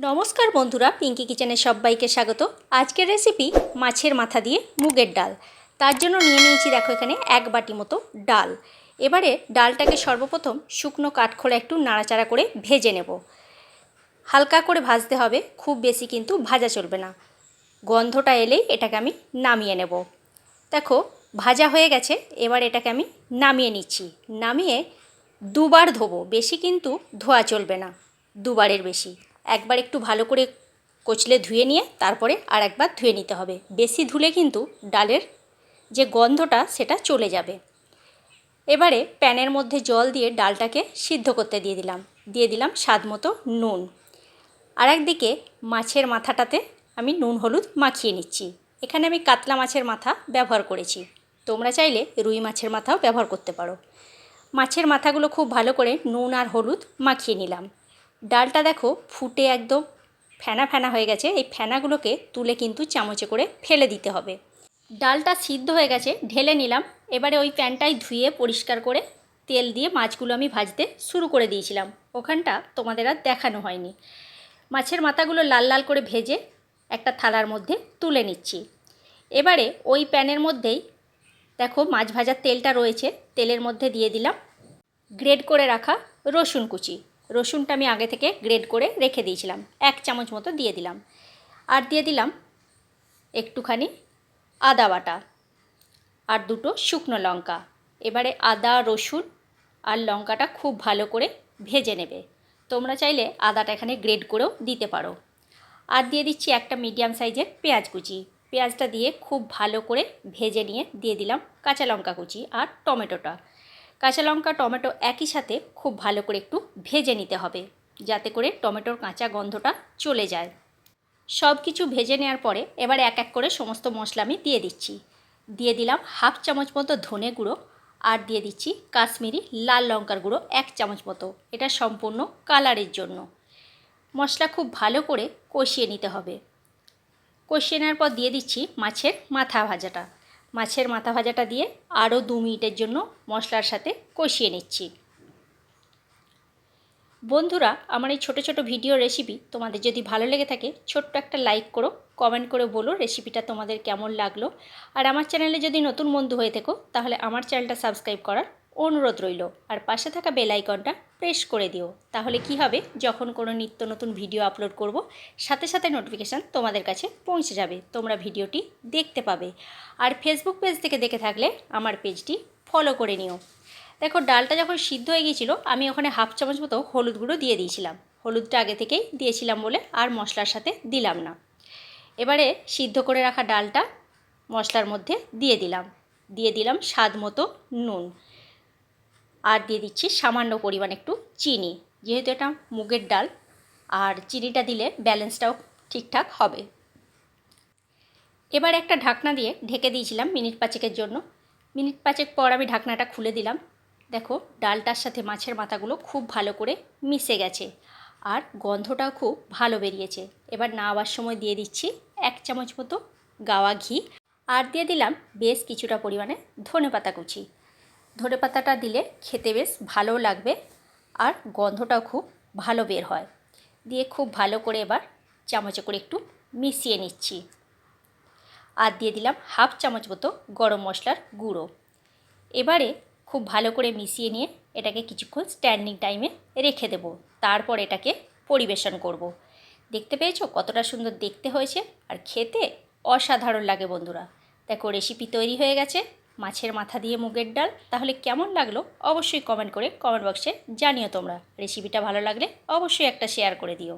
নমস্কার বন্ধুরা, পিঙ্কি কিচেনে সবাইকে স্বাগত। আজকের রেসিপি মাছের মাথা দিয়ে মুগের ডাল। তার জন্য নিয়ে নিয়েছি দেখো এখানে 1 বাটি মতো ডাল। এবারে ডালটাকে সর্বপ্রথম শুকনো কাঠখোলা একটু নাড়াচাড়া করে ভেজে নেব। হালকা করে ভাজতে হবে, খুব বেশি কিন্তু ভাজা চলবে না। গন্ধটা এলেই এটাকে আমি নামিয়ে নেব। দেখো ভাজা হয়ে গেছে, এবার এটাকে আমি নামিয়ে নিচ্ছি। নামিয়ে দুবার ধোবো, বেশি কিন্তু ধোয়া চলবে না, দুবারের বেশি। একবার একটু ভালো করে কচলে ধুয়ে নিয়ে তারপরে আর একবার ধুয়ে নিতে হবে। বেশি ধুলে কিন্তু ডালের যে গন্ধটা সেটা চলে যাবে। এবারে প্যানের মধ্যে জল দিয়ে ডালটাকে সিদ্ধ করতে দিয়ে দিলাম স্বাদ মতো নুন। আর একদিকে মাছের মাথাটাতে আমি নুন হলুদ মাখিয়ে নিচ্ছি। এখানে আমি কাতলা মাছের মাথা ব্যবহার করেছি, তোমরা চাইলে রুই মাছের মাথাও ব্যবহার করতে পারো। মাছের মাথাগুলো খুব ভালো করে নুন আর হলুদ মাখিয়ে নিলাম। ডালটা দেখো ফুটে একদম ফেনা ফেনা হয়ে গেছে। এই ফেনাগুলোকে তুলে কিন্তু চামচে করে ফেলে দিতে হবে। ডালটা সিদ্ধ হয়ে গেছে, ঢেলে নিলাম। এবারে ওই প্যানটাই ধুয়ে পরিষ্কার করে তেল দিয়ে মাছগুলো আমি ভাজতে শুরু করে দিয়েছিলাম। ওখানটা তোমাদের আর দেখানো হয়নি। মাছের মাথাগুলো লাল লাল করে ভেজে একটা থালার মধ্যে তুলে নিচ্ছি। এবারে ওই প্যানের মধ্যেই দেখো মাছ ভাজার তেলটা রয়েছে, তেলের মধ্যে দিয়ে দিলাম গ্রেড করে রাখা রসুন কুচি। রসুনটা আমি আগে থেকে গ্রেড করে রেখে দিয়েছিলাম, 1 চামচ মতো দিয়ে দিলাম। আর দিয়ে দিলাম একটুখানি আদা বাটা আর 2টো শুকনো লঙ্কা। এবারে আদা রসুন আর লঙ্কাটা খুব ভালো করে ভেজে নেবে। তোমরা চাইলে আদাটা এখানে গ্রেড করেও দিতে পারো। আর দিয়ে দিচ্ছি একটা মিডিয়াম সাইজের পেঁয়াজ কুচি। পেঁয়াজটা দিয়ে খুব ভালো করে ভেজে নিয়ে দিয়ে দিলাম কাঁচা লঙ্কা কুচি আর টমেটোটা। কাঁচা লঙ্কা টমেটো একই সাথে খুব ভালো করে একটু ভেজে নিতে হবে, যাতে করে টমেটোর কাঁচা গন্ধটা চলে যায়। সব কিছু ভেজে নেওয়ার পরে এবার এক এক করে সমস্ত মশলা আমি দিয়ে দিচ্ছি। দিয়ে দিলাম 1/2 চামচ মতো ধনে গুঁড়ো আর দিয়ে দিচ্ছি কাশ্মীরি লাল লঙ্কার গুঁড়ো 1 চামচ মতো। এটা সম্পূর্ণ কালারের জন্য। মশলা খুব ভালো করে কষিয়ে নিতে হবে। কষিয়ে নেওয়ার পর দিয়ে দিচ্ছি মাছের মাথা ভাজাটা। মাছের মাথা ভাজাটা দিয়ে আরও 2 মিনিটের জন্য মশলার সাথে কষিয়ে নিচ্ছি। বন্ধুরা, আমার এই ছোটো ছোটো ভিডিও রেসিপি তোমাদের যদি ভালো লেগে থাকে ছোট্ট একটা লাইক করো, কমেন্ট করে বলো রেসিপিটা তোমাদের কেমন লাগলো। আর আমার চ্যানেলে যদি নতুন বন্ধু হয়ে থাকো তাহলে আমার চ্যানেলটা সাবস্ক্রাইব করার অনুরোধ রইল। আর পাশে থাকা বেল আইকনটা প্রেস করে দিও, তাহলে কি হবে, যখন কোনো নিত্য নতুন ভিডিও আপলোড করব সাথে সাথে নোটিফিকেশান তোমাদের কাছে পৌঁছে যাবে, তোমরা ভিডিওটি দেখতে পাবে। আর ফেসবুক পেজ থেকে দেখে থাকলে আমার পেজটি ফলো করে নিও। দেখো ডালটা যখন সিদ্ধ হয়ে গিয়েছিল আমি ওখানে 1/2 চামচ মতো হলুদ গুঁড়ো দিয়ে দিয়েছিলাম। হলুদটা আগে থেকেই দিয়েছিলাম বলে আর মশলার সাথে দিলাম না। এবারে সিদ্ধ করে রাখা ডালটা মশলার মধ্যে দিয়ে দিলাম স্বাদ মতো নুন। আর দিয়ে দিচ্ছি সামান্য পরিমাণ একটু চিনি, যেহেতু এটা মুগের ডাল, আর চিনিটা দিলে ব্যালেন্সটাও ঠিকঠাক হবে। এবার একটা ঢাকনা দিয়ে ঢেকে দিয়েছিলাম মিনিট 5 জন্য। মিনিট 5 পর আমি ঢাকনাটা খুলে দিলাম। দেখো ডালটার সাথে মাছের মাথাগুলো খুব ভালো করে মিশে গেছে আর গন্ধটাও খুব ভালো বেরিয়েছে। এবার নামাবার সময় দিয়ে দিচ্ছি 1 চামচ মতো গাওয়া ঘি আর দিয়ে দিলাম বেশ কিছুটা পরিমাণে ধনেপাতা কুচি। ধনেপাতাটা দিলে খেতে বেশ ভালো লাগবে আর গন্ধটাও খুব ভালো বের হয়। দিয়ে খুব ভালো করে এবার চামচে করে একটু মিশিয়ে নিচ্ছি। আর দিয়ে দিলাম 1/2 চামচ মতো গরম মশলার গুঁড়ো। এবারে খুব ভালো করে মিশিয়ে নিয়ে এটাকে কিছুক্ষণ স্ট্যান্ডিং টাইমে রেখে দেব। তারপর এটাকে পরিবেশন করব। দেখতে পেয়েছো কতটা সুন্দর দেখতে হয়েছে আর খেতে অসাধারণ লাগে বন্ধুরা। দেখো রেসিপি তৈরি হয়ে গেছে, মাছের মাথা দিয়ে মুগের ডাল। তাহলে কেমন লাগলো অবশ্যই কমেন্ট করে কমেন্ট বক্সে জানিও তোমরা। রেসিপিটা ভালো লাগলে অবশ্যই একটা শেয়ার করে দিও।